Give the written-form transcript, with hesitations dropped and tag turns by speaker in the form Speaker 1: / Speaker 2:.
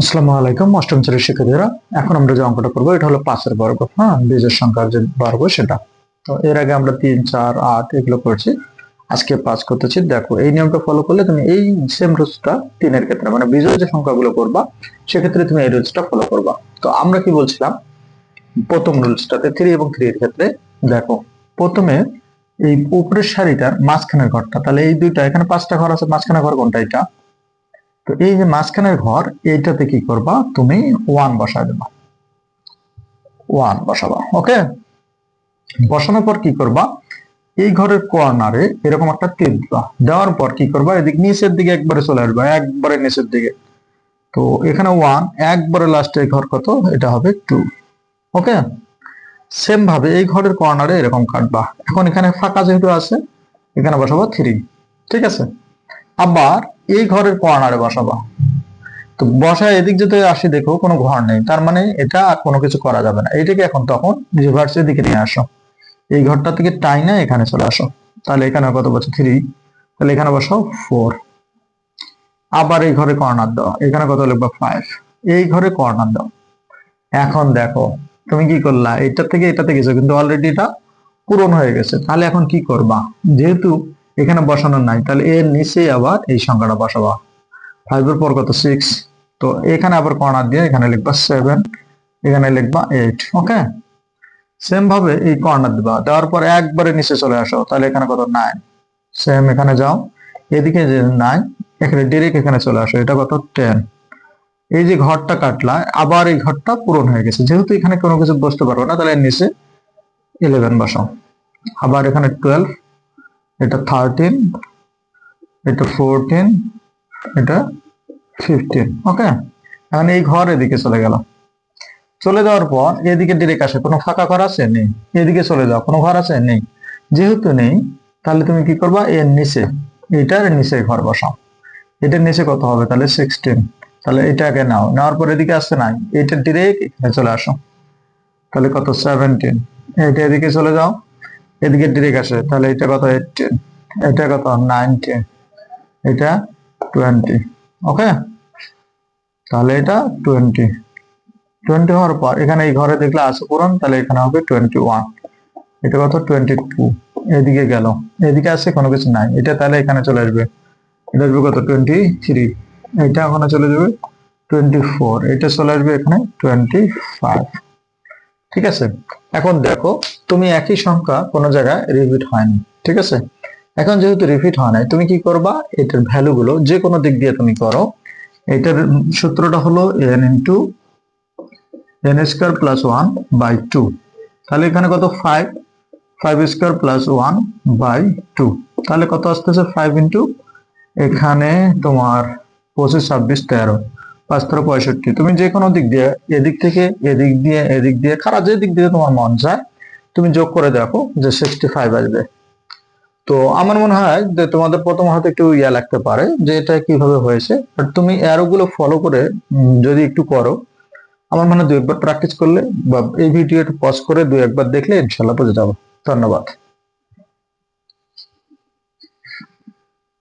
Speaker 1: আসসালামু আলাইকুম অষ্টম শ্রেণীর শিক্ষার্থীরা। এখন আমরা যে অঙ্কটা করবো এটা হলো 5-এর বর্গ। বীজের সংখ্যার যে বর্গ সেটা। তো এর আগে আমরা 3, 4, 8 এগুলো করছি। আজকে 5 করতেছি। দেখো এই নিয়মটা ফলো করলে তুমি এই সেম রুলসটা 3-এর ক্ষেত্রে মানে বীজের যে সংখ্যাগুলো করবা সেক্ষেত্রে তুমি এই রুলসটা ফলো করবা। তো আমরা কি বলছিলাম প্রথম রুলসটাতে 3 এবং 3 এর ক্ষেত্রে দেখো প্রথমে এই উপরের সারিটার মাঝখানের ঘরটা, তাহলে এই দুইটা এখানে 5টা ঘর আছে, মাঝখানের ঘর কোনটা? এটা। তো এই যে মাঝখানের ঘর এইটাতে কি করবা তুমি 1 বসায় দেবা, 1 বসাবা। ওকে, বসানোর পর কি করবা এই ঘরের কর্নারে এরকম একটা তীর দিবা, দেওয়ার পর কি করবা এদিক নিচের দিকে একবারে চলে আসবা, একবারে নিচের দিকে। তো এখানে 1, একবারে লাস্টে ঘর কত? এটা হবে 2। ওকে, সেম ভাবে এই ঘরের কর্নারে এরকম কাটবা। এখন এখানে ফাঁকা যেহেতু আছে এখানে বসাবো 3। ঠিক আছে, আবার এই ঘরের কর্নারে বসাবা। তো বসায় এদিক যদি আসি দেখো কোনো ঘর নেই, তার মানে এটা আর কোনো কিছু করা যাবে না। এইটাকে এখন তখন রিভার্সের দিকে নিয়ে আসো, এই ঘরটা থেকে টাইনা এখানে চলে আসো। তাহলে এখানে কত বসে? 3। তাহলে এখানে বসাও 4। আবার এই ঘরে কর্নার দাও, এখানে কত লিখবা? 5। এই ঘরে কর্নার দাও। এখন দেখো তুমি কি করলা, এটা থেকে এটাতে গেছো কিন্তু অলরেডি এটা পূরণ হয়ে গেছে। তাহলে এখন কি করবা, যেহেতু এখানে বসানো নাই তাহলে এর নিচে আবার এই সংখ্যাটা বসাবা। 5 এর পর কত? 6। তো এখানে আবার কর্নার দিয়ে এখানে লিখবা 7, এখানে লিখবা 8। ওকে, সেম ভাবে এই কর্নার দিবা, দেওয়ার পর একবারে নিচে চলে আসো। তাহলে এখানে কত? 9। সেম এখানে যাও, এদিকে যে 9 এখানে ডিরেক্ট এখানে চলে আসো, এটা কত? 10। এই যে ঘরটা কাটলা আবার এই ঘরটা পূরণ হয়ে গেছে, যেহেতু এখানে কোনো কিছু বসতে পারবো না তাহলে এর নিচে 11 বসাও। আবার এখানে 12, এটা 13, এটা 14, এটা 15। ওকে, এখন এই ঘর এদিকে চলে গেল। চলে যাওয়ার পর এদিকে ডিরেক্ট আসে, কোনো ফাঁকা ঘর আছে? নেই। এদিকে চলে যাও, কোনো ঘর আছে? নেই। যেহেতু নেই তাহলে তুমি কি করবা এর নিচে, এটার নিচে ঘর বসাও। এটার নিচে কত হবে? তাহলে 16। তাহলে এটাকে নাও, নেওয়ার পর এদিকে আসছে নাই, এটা ডিরেক্ট এখানে চলে আসো। তাহলে কত? 17। এটা এদিকে চলে যাও, এদিকে ডিরেক্ট আসে, তাহলে এটা কত? 18। এটা কত? 19। এটা 20। ওকে, তাহলে এটা 20। 20 হওয়ার পর এখানে এই ঘরে দেখলে আছে পূরণ, তাহলে এখানে হবে 21। এটা কত? 22। এদিকে গেল, এদিকে আছে কোনো কিছু নাই, এটা তাহলে এখানে চলে আসবে, এটা আসবে কত? 23। এটা ওখানে চলে যাবে 24, এটা চলে আসবে এখানে 25। ঠিক আছে, এখন দেখো তুমি একই সংখ্যা কোনো জায়গায় রিপিট হয়নি। ঠিক আছে, এখন যেহেতু রিপিট হয় নাই তুমি কি করবা, এটার ভ্যালু গুলো যে কোনো দিক দিয়ে তুমি করো। এটার সূত্রটা হলো n into n square plus 1 by 2। তাহলে এখানে কত? 5, 5 স্কয়ার প্লাস 1 বাই 2। তাহলে কত আসতেছে? 5 ইন্টু এখানে তোমার 25, 26, 13, 5 13 65। তুমি যে কোনো দিক দিয়ে এদিক থেকে এদিক দিয়ে এদিক দিয়ে খারাপ যে দিক দিয়ে তোমার মন চায় তুমি যোগ করে দেখো যে 65 আসবে। তো আমার মনে হয় যে তোমাদের প্রথম হয়তো একটু লাগতে পারে যে এটা কিভাবে হয়েছে, বাট তুমি অ্যারো গুলো ফলো করে যদি একটু করো, আমার মনে হয় 2 একবার প্র্যাকটিস করলে বা এই ভিডিওটা পজ করে 2 একবার দেখলে ইনশাল্লাহ বুঝে যাবো। ধন্যবাদ।